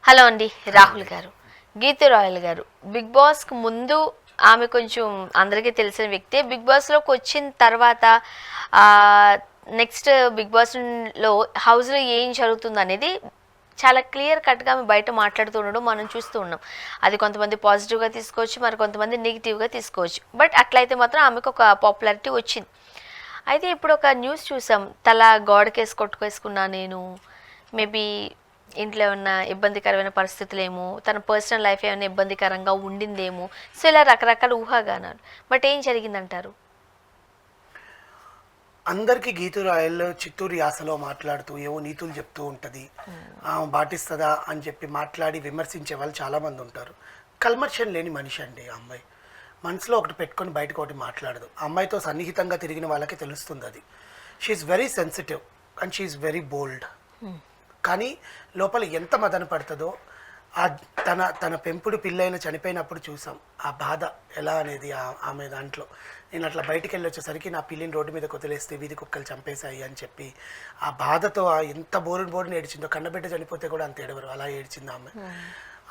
Hello అండి, రాహుల్ గారు. Geethu royal గారు బిగ్ బాస్కి ముందు ఆమె కొంచెం అందరికీ తెలిసిన వ్యక్తే. బిగ్ బాస్లోకి వచ్చిన తర్వాత నెక్స్ట్ బిగ్ బాస్లో హౌస్లో ఏం జరుగుతుంది అనేది చాలా క్లియర్ కట్గా ఆమె బయట మాట్లాడుతూ ఉండడం మనం చూస్తూ ఉన్నాం. అది కొంతమంది పాజిటివ్గా తీసుకోవచ్చు, మరి కొంతమంది నెగిటివ్గా తీసుకోవచ్చు. బట్ అట్లయితే మాత్రం ఆమెకు ఒక పాపులారిటీ వచ్చింది. అయితే ఇప్పుడు ఒక న్యూస్ చూసాం, తల గోడకేసి కొట్టుకేసుకున్నా నేను, మేబీ ఇంట్లో ఏమన్నా ఇబ్బందికరమైన పరిస్థితులేమో, తన పర్సనల్ లైఫ్ ఏమైనా ఇబ్బందికరంగా ఉండిందేమో. సో ఇలా రకరకాల ఊహాగానాలు. బట్ ఏం జరిగిందంటారు? అందరికీ గీతూ రాయల్ చిత్తూరు యాసలో మాట్లాడుతూ ఏవో నీతులు చెప్తూ ఉంటుంది, పాటిస్తుందా అని చెప్పి మాట్లాడి విమర్శించే వాళ్ళు చాలామంది ఉంటారు. కల్మర్షన్ లేని మనిషి అండి ఆ అమ్మాయి. మనసులో ఒకటి పెట్టుకొని బయటకు ఒకటి మాట్లాడదు. అమ్మాయితో సన్నిహితంగా తిరిగిన వాళ్ళకి తెలుస్తుంది అది. She's very sensitive and she's very bold. కానీ లోపల ఎంత మదన పడుతుందో తన తన పెంపుడు పిల్లైన చనిపోయినప్పుడు చూసాం ఆ బాధ ఎలా అనేది ఆమె దాంట్లో. నేను అట్లా బయటికి వెళ్ళి వచ్చేసరికి నా పిల్లిని రోడ్డు మీద కొదిలేస్తే వీధి కుక్కలు చంపేశాయి అని చెప్పి ఆ బాధతో ఎంత బోరుని ఏడ్చిందో. కన్నబిడ్డ చనిపోతే కూడా అంత ఏడవరు, అలా ఏడ్చింది ఆమె.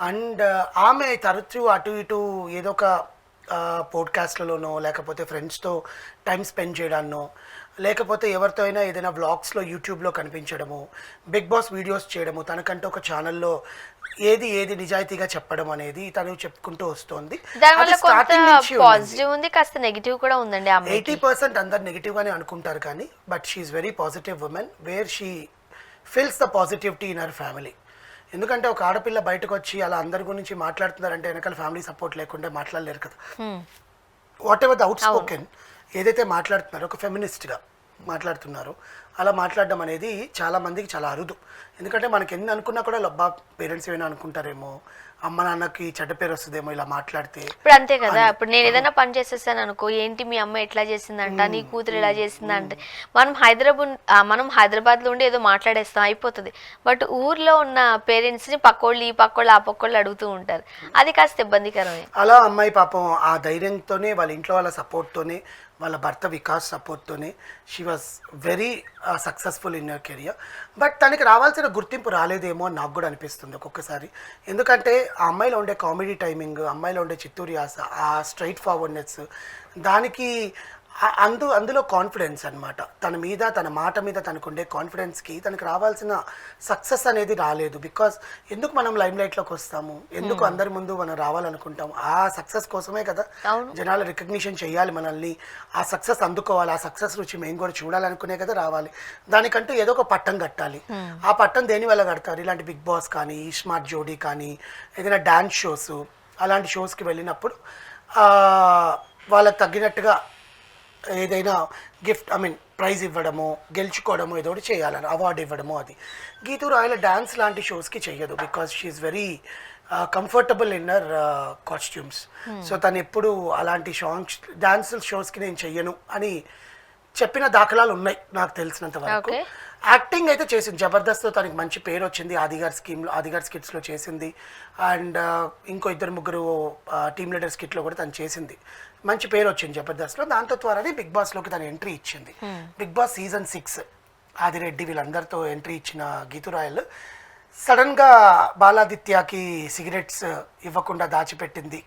అండ్ ఆమె తరచూ అటు ఇటు ఏదో ఒక పోడ్కాస్ట్లలోనో లేకపోతే ఫ్రెండ్స్తో టైం స్పెండ్ చేయడాన్నో లేకపోతే ఎవరితో అయినా ఏదైనా వ్లాగ్స్లో యూట్యూబ్లో కనిపించడము, బిగ్ బాస్ వీడియోస్ చేయడము, తనకంటే ఒక ఛానల్లో ఏది ఏది నిజాయితీగా చెప్పడం అనేది తను చెప్పుకుంటూ వస్తుంది. 80% అందరు నెగిటివ్ గానే అనుకుంటారు కానీ but she's very positive woman where she feels the positivity in our family. ఎందుకంటే ఒక ఆడపిల్ల బయటకు వచ్చి అలా అందరి గురించి మాట్లాడుతున్నారంటే వెనకాల ఫ్యామిలీ సపోర్ట్ లేకుండా మాట్లాడలేరు కదా. What ever the out spoken ఏదైతే మాట్లాడుతున్నారో ఒక ఫెమినిస్ట్గా మాట్లాడుతున్నారో అలా మాట్లాడడం అనేది చాలా మందికి చాలా అరుదు. ఎందుకంటే మనకి ఎన్ని అనుకున్నా కూడా లబ్బా పేరెంట్స్ ఏమైనా అనుకుంటారేమో, అమ్మ నాన్నకి చెడ్డ పేరు వస్తుందేమో ఇలా మాట్లాడితే. ఇప్పుడు అంతే కదా. ఇప్పుడు నేను ఏదైనా పని చేసేసాను అనుకో, ఏంటి మీ అమ్మ ఎట్లా చేసిందంట, నీ కూతురు ఎలా చేసిందంటే మనం హైదరాబాద్లో ఉండి ఏదో మాట్లాడేస్తాం అయిపోతుంది. బట్ ఊర్లో ఉన్న పేరెంట్స్ని పక్కోళ్ళు ఈ పక్కోళ్ళు ఆ పక్కోళ్ళు అడుగుతూ ఉంటారు. అది కాస్త ఇబ్బందికరమే. అలా అమ్మాయి పాపం ఆ ధైర్యంతోనే వాళ్ళ ఇంట్లో వాళ్ళ సపోర్ట్తోనే వాళ్ళ భర్త వికాస్ సపోర్ట్తోనే she was very successful in your career. But తనకి రావాల్సిన గుర్తింపు రాలేదేమో అని నాకు కూడా అనిపిస్తుంది ఒక్కొక్కసారి. ఎందుకంటే ఆ అమ్మాయిలో ఉండే కామెడీ టైమింగ్, అమ్మాయిలో ఉండే చిత్తూరు యాస, ఆ స్ట్రైట్ ఫార్వర్డ్నెస్, దానికి అందులో కాన్ఫిడెన్స్ అనమాట. తన మాట మీద తనకు ఉండే కాన్ఫిడెన్స్కి తనకు రావాల్సిన సక్సెస్ అనేది రాలేదు. బికాస్ ఎందుకు మనం లైమ్ లైట్లోకి వస్తాము, ఎందుకు అందరి ముందు మనం రావాలనుకుంటాము, ఆ సక్సెస్ కోసమే కదా. జనాలు రికగ్నిషన్ చేయాలి మనల్ని, ఆ సక్సెస్ అందుకోవాలి, ఆ సక్సెస్ రుచి మేము కూడా చూడాలనుకునే కదా రావాలి. దానికంటూ ఏదో ఒక పట్టం కట్టాలి. ఆ పట్టం దేని వల్ల కడతారు? ఇలాంటి బిగ్ బాస్ కానీ, స్మార్ట్ జోడీ కానీ, ఏదైనా డ్యాన్స్ షోస్, అలాంటి షోస్కి వెళ్ళినప్పుడు వాళ్ళకి తగ్గినట్టుగా ఏదైనా గిఫ్ట్ ప్రైజ్ ఇవ్వడము, గెలుచుకోవడము, ఏదో ఒకటి చేయాలని అవార్డు ఇవ్వడము. అది గీతూ రాయల్ డ్యాన్స్ లాంటి షోస్కి చెయ్యదు. Because she's very comfortable in her costumes. So తను ఎప్పుడు అలాంటి డ్యాన్స్ షోస్కి నేను చెయ్యను అని చెప్పిన దాఖలాలు ఉన్నాయి నాకు తెలిసినంత వరకు. యాక్టింగ్ అయితే చేసింది జబర్దస్త్లో, తనకి మంచి పేరు వచ్చింది. ఆదిగార్ స్కిట్స్లో చేసింది. అండ్ ఇంకో 2-3 టీమ్ లీడర్ స్కిట్లో కూడా తను చేసింది. మంచి పేరు వచ్చింది జబర్దస్త్లో. దాంతో ద్వారానే బిగ్ బాస్లోకి తను ఎంట్రీ ఇచ్చింది. బిగ్ బాస్ సీజన్ 6 ఆదిరెడ్డి వీళ్ళందరితో ఎంట్రీ ఇచ్చిన గీతూ రాయల్ సడన్గా బాలాదిత్యకి సిగరెట్స్ ఇవ్వకుండా దాచిపెట్టింది,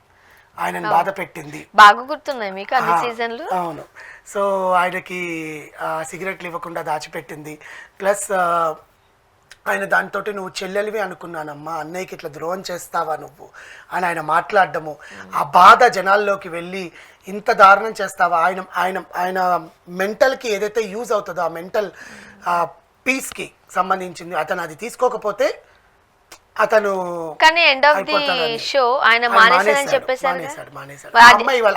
ఆయనను బాధ పెట్టింది. బాగా గుర్తున్నాయి మీకు అన్ని సీజన్లు. అవును. సో ఆయనకి సిగరెట్లు ఇవ్వకుండా దాచిపెట్టింది. ప్లస్ ఆయన దాంతో నువ్వు చెల్లెలివి అనుకున్నానమ్మా, అన్నయ్యకి ఇట్లా ద్రోహం చేస్తావా నువ్వు అని ఆయన మాట్లాడడము, ఆ బాధ జనాల్లోకి వెళ్ళి ఇంత దారుణం చేస్తావా, ఆయన ఆయన ఆయన మెంటల్కి ఏదైతే యూజ్ అవుతుందో ఆ మెంటల్ పీస్కి సంబంధించింది, అతను అది తీసుకోకపోతే అతను కానీ ఎండ్ ఆఫ్ ది షో ఆయన మానేశారని చెప్పేశారు.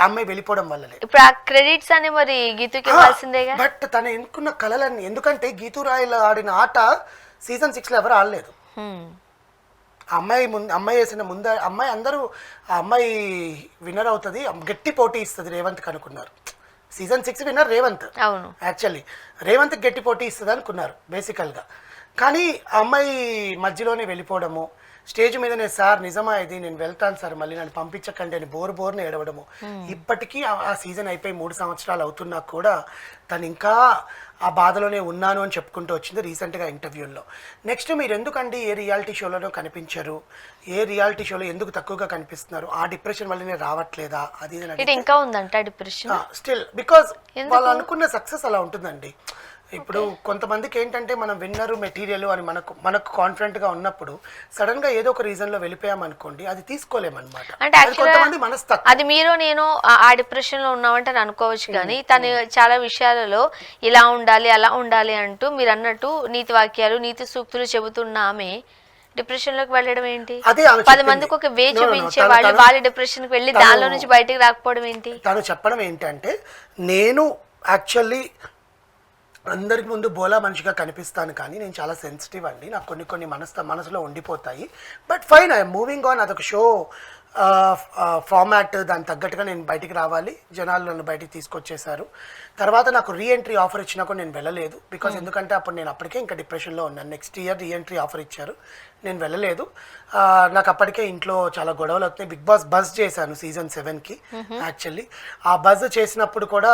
అమ్మాయి వెళ్ళిపోవడం వల్లనే ఇప్పుడు ఆ క్రెడిట్స్ అని మరి గీతూకి ఇవ్వాల్సిందేగా. బట్ తను ఎన్నుకున్న కళలన్నీ, ఎందుకంటే గీతూ రాయల్ ఆడిన ఆట సీజన్ 6లో ఎవరు ఆడలేదు. అమ్మాయి వేసిన అమ్మాయి అందరూ ఆ అమ్మాయి విన్నర్ అవుతుంది, గట్టి పోటీ ఇస్తుంది రేవంత్కి అనుకున్నారు. Season 6 winner Revanth. అవును, యాక్చువల్లీ రేవంత్ గట్టి పోటీ ఇస్తుంది అనుకున్నారు బేసికల్గా. కానీ ఆ అమ్మాయి మధ్యలోనే వెళ్ళిపోవడము, స్టేజ్ మీదనే సార్ నిజమా ఇది, నేను వెళ్తాను సార్, మళ్ళీ నన్ను పంపించకండి అని బోరుని ఏడవడము. ఇప్పటికీ ఆ సీజన్ అయిపోయి 3 సంవత్సరాలు అవుతున్నా కూడా తను ఇంకా ఆ బాధలోనే ఉన్నాను అని చెప్పుకుంటూ వచ్చింది రీసెంట్గా ఇంటర్వ్యూల్లో. నెక్స్ట్ మీరు ఎందుకండి ఏ రియాలిటీ షోలోనూ కనిపించరు, ఏ రియాలిటీ షోలో ఎందుకు తక్కువగా కనిపిస్తున్నారు, ఆ డిప్రెషన్ వల్లనే రావట్లేదా అది ఇది అని ఇది ఇంకా ఉందంట డిప్రెషన్. స్టిల్ బికాజ్ వాళ్ళు అనుకున్న సక్సెస్ అలా ఉంటుందండి. ఇప్పుడు కొంతమందికి ఏంటంటే మనం విన్నరు మెటీరియల్ అని మనకు కాన్ఫిడెంట్గా ఉన్నప్పుడు సడన్గా ఏదో ఒక రీజన్లో వెళ్ళిపోయామనుకోండి, అది తీసుకోలేమన్నమాట. అంటే కొంతమంది మనసు తక్కువ. అది మీరు నేను ఆ డిప్రెషన్ లో ఉన్నామంటే అనుకోవచ్చు, కానీ తను చాలా విషయాలలో ఇలా ఉండాలి అలా ఉండాలి అంటూ మీరు అన్నట్టు నీతి వాక్యాలు నీతి సూక్తులు చెబుతున్న ఆమె డిప్రెషన్ లోకి వెళ్ళడం ఏంటి? అదే 10 మందికి ఒక వే చూపించే వాళ్ళు వాళ్ళ డిప్రెషన్ కి వెళ్ళి దానిలో నుంచి బయటకు రాకపోవడం ఏంటి? తను చెప్పడం ఏంటంటే, నేను యాక్చువల్లీ అందరికి ముందు బోలా మనిషిగా కనిపిస్తాను, కానీ నేను చాలా సెన్సిటివ్ అండి, నాకు కొన్ని మనసులో ఉండిపోతాయి. But fine, I'm moving on. అదొక షో ఫార్మాట్, దానికి తగ్గట్టుగా నేను బయటికి రావాలి, జనాలు నన్ను బయటికి తీసుకొచ్చేసారు. తర్వాత నాకు రీఎంట్రీ ఆఫర్ ఇచ్చినా కూడా నేను వెళ్ళలేదు. బికాజ్ ఎందుకంటే అప్పుడు నేను అప్పటికే ఇంకా డిప్రెషన్లో ఉన్నాను. నెక్స్ట్ ఇయర్ రీఎంట్రీ ఆఫర్ ఇచ్చారు, నేను వెళ్ళలేదు. నాకు అప్పటికే ఇంట్లో చాలా గొడవలు అవుతున్నాయి. బిగ్ బాస్ బజ్ చేశాను సీజన్ 7కి. యాక్చువల్లీ ఆ బజ్ చేసినప్పుడు కూడా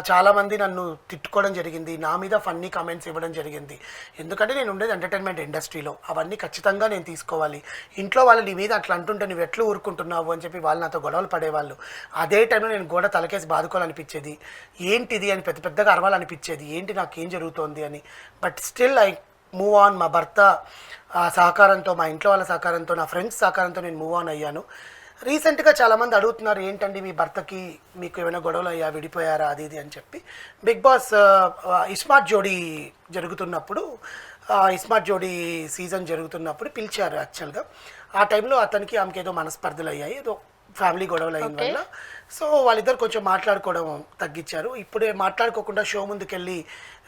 చాలామంది నన్ను తిట్టుకోవడం జరిగింది, నా మీద ఫన్నీ కామెంట్స్ ఇవ్వడం జరిగింది. ఎందుకంటే నేను ఉండేది ఎంటర్టైన్మెంట్ ఇండస్ట్రీలో, అవన్నీ ఖచ్చితంగా నేను తీసుకోవాలి. ఇంట్లో వాళ్ళు నీ మీద అట్లా అంటుంటే నువ్వు ఎట్లా ఊరుకుంటున్నావు అని చెప్పి వాళ్ళు నాతో గొడవలు పడేవాళ్ళు. అదే టైంలో నేను గోడ తలకేసి బాదుకోవాలనిపించేది, ఏంటిది అని పెద్దగా అరవాలనిపించేది, ఏంటి నాకేం జరుగుతోంది అని. But still I move on. మా భర్త సహకారంతో, మా ఇంట్లో వాళ్ళ సహకారంతో, నా ఫ్రెండ్స్ సహకారంతో నేను మూవ్ ఆన్ అయ్యాను. రీసెంట్గా చాలామంది అడుగుతున్నారు, ఏంటండి మీ భర్తకి మీకు ఏమైనా గొడవలు అయ్యా, విడిపోయారా అది ఇది అని చెప్పి. బిగ్ బాస్ ఇస్మార్ట్ జోడీ జరుగుతున్నప్పుడు, ఇస్మార్ట్ జోడీ సీజన్ జరుగుతున్నప్పుడు పిలిచారు యాక్చువల్గా. ఆ టైంలో అతనికి ఆమెకి ఏదో మనస్పర్ధలు అయ్యాయి, ఏదో ఫ్యామిలీ గొడవలు అయిన వల్ల. సో వాళ్ళిద్దరు కొంచెం మాట్లాడుకోవడం తగ్గించారు. ఇప్పుడే మాట్లాడుకోకుండా షో ముందుకెళ్ళి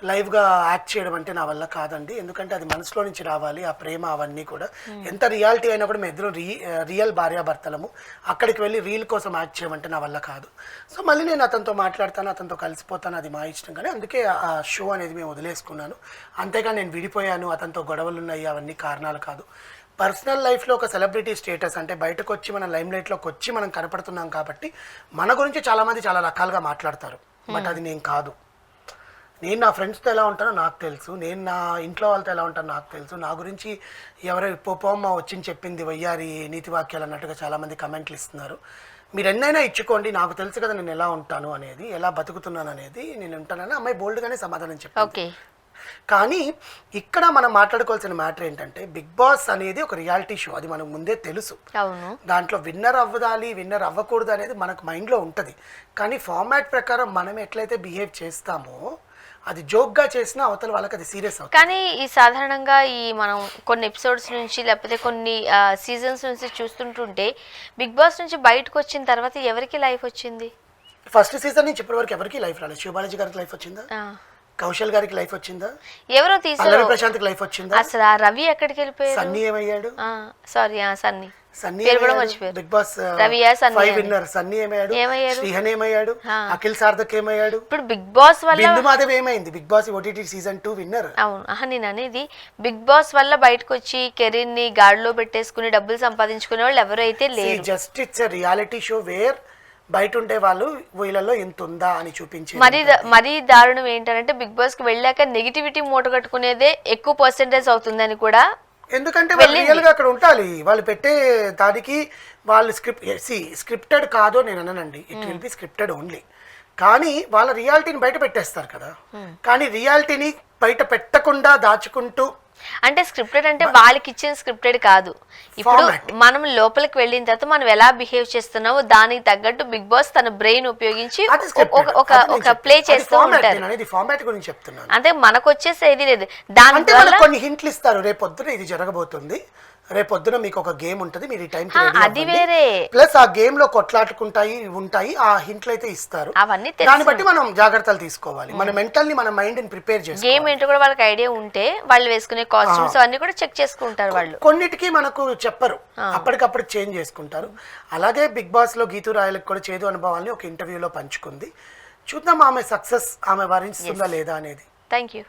లైవ్గా యాక్ట్ చేయడం అంటే నా వల్ల కాదండి, ఎందుకంటే అది మనసులో నుంచి రావాలి, ఆ ప్రేమ అవన్నీ కూడా. ఎంత రియాలిటీ అయినా కూడా మేము ఇద్దరు రియల్ భార్యాభర్తలము, అక్కడికి వెళ్ళి రీల్ కోసం యాక్ట్ చేయమంటే నా వల్ల కాదు. సో మళ్ళీ నేను అతనితో మాట్లాడతాను, అతనితో కలిసిపోతాను, అది మా ఇష్టం. కానీ అందుకే ఆ షో అనేది మేము వదిలేసుకున్నాను. అంతేగాని నేను విడిపోయాను, అతనితో గొడవలు ఉన్నాయి, అవన్నీ కారణాలు కాదు. పర్సనల్ లైఫ్లో ఒక సెలబ్రిటీ స్టేటస్ అంటే బయటకు వచ్చి మన లైమ్లైట్లోకి వచ్చి మనం కనపడుతున్నాం కాబట్టి మన గురించి చాలామంది చాలా రకాలుగా మాట్లాడతారు. బట్ అది నేను కాదు. నేను నా ఫ్రెండ్స్తో ఎలా ఉంటానో నాకు తెలుసు, నేను నా ఇంట్లో వాళ్ళతో ఎలా ఉంటానో నాకు తెలుసు. నా గురించి ఎవరో పోమ్మ వచ్చింది చెప్పింది వయ్యారి నీతి వాక్యాలు అన్నట్టుగా చాలామంది కమెంట్లు ఇస్తున్నారు. మీరు ఎన్నైనా ఇచ్చుకోండి, నాకు తెలుసు కదా నేను ఎలా ఉంటాను అనేది, ఎలా బతుకుతున్నాను అనేది. నేను ఉంటానని అమ్మాయి బోల్డ్గానే సమాధానం చెప్పాను. కానీ ఇక్కడ మనం మాట్లాడుకోవాల్సిన మ్యాటర్ ఏంటంటే, బిగ్ బాస్ అనేది ఒక రియాలిటీ షో, అది మనకు ముందే తెలుసు. దాంట్లో విన్నర్ అవ్వదాలి, విన్నర్ అవ్వకూడదు అనేది మనకు మైండ్లో ఉంటుంది. కానీ ఫార్మాట్ ప్రకారం మనం ఎట్లయితే బిహేవ్ చేస్తామో, అది జోక్గా చేసినా అవతల వాళ్ళకి అది సీరియస్ అవుతుంది. కానీ ఈ సాధారణంగా మనం కొన్ని ఎపిసోడ్స్ నుంచి లేకపోతే కొన్ని సీజన్స్ నుంచి చూస్తుంటుంటే, బిగ్ బాస్ నుంచి బయటకు వచ్చిన తర్వాత ఎవరికి లైఫ్ వచ్చింది? ఫస్ట్ సీజన్ నుంచి ఇప్పటి వరకు ఎవరికి లైఫ్ రాలేదు. శివబాలాజీ గారికి లైఫ్ వచ్చిందా? కౌశల్ గారికి లైఫ్ వచ్చిందా? ఎవరో తీసారు. ప్రశాంత్కి లైఫ్ వచ్చిందా? అసలు ఆ రవి ఎక్కడికి వెళ్ళిపోయాడు? సన్నీ ఏమయ్యాడు? Sorry Sunny Bigg Boss 5 winner Sunny ఏమయ్యాడు? శ్రీహన్ ఏమయ్యాడు? అఖిల్ సార్థక్ ఏమయ్యాడు? ఇప్పుడు బిగ్ బాస్ వల్ల బిందు మాధవ్ ఏమైంది? Bigg Boss OTT season 2 winner. అవును. నేను అనేది బిగ్ బాస్ వల్ల బయటకు వచ్చి కెరీర్ ని గాడిలో పెట్టేసుకుని డబ్బులు సంపాదించుకునే వాళ్ళు ఎవరైతే లేరు. Just it's a reality show where బయట ఉండే వాళ్ళు వీళ్ళలో ఎంత ఉందా అని చూపించి. మరీ దారుణం ఏంటంటే, బిగ్ బాస్ కి వెళ్ళాక నెగిటివిటీ మూట కట్టుకునేదే ఎక్కువ పర్సెంటేజ్ అవుతుందని కూడా. ఎందుకంటే వాళ్ళు రియల్గా అక్కడ ఉండాలి, వాళ్ళు పెట్టే దానికి వాళ్ళు స్క్రిప్టెడ్ కాదో నేను అన్నానండి, it will be scripted only. కానీ వాళ్ళ రియాలిటీని బయట పెట్టేస్తారు కదా. కానీ రియాలిటీని బయట పెట్టకుండా దాచుకుంటూ, అంటే స్క్రిప్టెడ్ అంటే వాళ్ళకి ఇచ్చిన స్క్రిప్టెడ్ కాదు. ఇప్పుడు మనం లోపలికి వెళ్ళిన తర్వాత మనం ఎలా బిహేవ్ చేస్తున్నామో దానికి తగ్గట్టు బిగ్ బాస్ తన బ్రెయిన్ ఉపయోగించి ఒక ప్లే చేస్తూ ఉంటారు. అంటే మనకు వచ్చేసేది లేదు. దాని వల్ల కొన్ని హింట్లు ఇస్తారు, రేపొద్దున ఇది జరగబోతుంది, రేపొద్దున మీకు ఒక గేమ్ ఉంటుంది, మీరు ఈ టైం అది వేరే. ప్లస్ ఆ గేమ్ లో కొట్లాటుకుంటాయి ఉంటాయి, ఆ హింట్లు అయితే ఇస్తారు. అవన్నీ దాన్ని బట్టి మనం జాగ్రత్తలు తీసుకోవాలి. మన మెంటల్ ని, మన మైండ్ ని ప్రిపేర్ చేసి, గేమ్ ఏంటో కూడా వాళ్ళకి ఐడియా ఉంటే వాళ్ళు వేసుకునే కాస్ట్యూమ్స్ అన్ని కూడా చెక్ చేసుకుంటారు. వాళ్ళు కొన్నిటికి మనకు చెప్పరు, అప్పటికప్పుడు చేంజ్ చేసుకుంటారు. అలాగే బిగ్ బాస్ లో గీతూ రాయలకు కూడా చేదు అనుభవాల్ని ఒక ఇంటర్వ్యూలో పంచుకుంది. చూద్దాం ఆమె సక్సెస్ ఆమె వరించుతుందా లేదా అనేది. Thank you.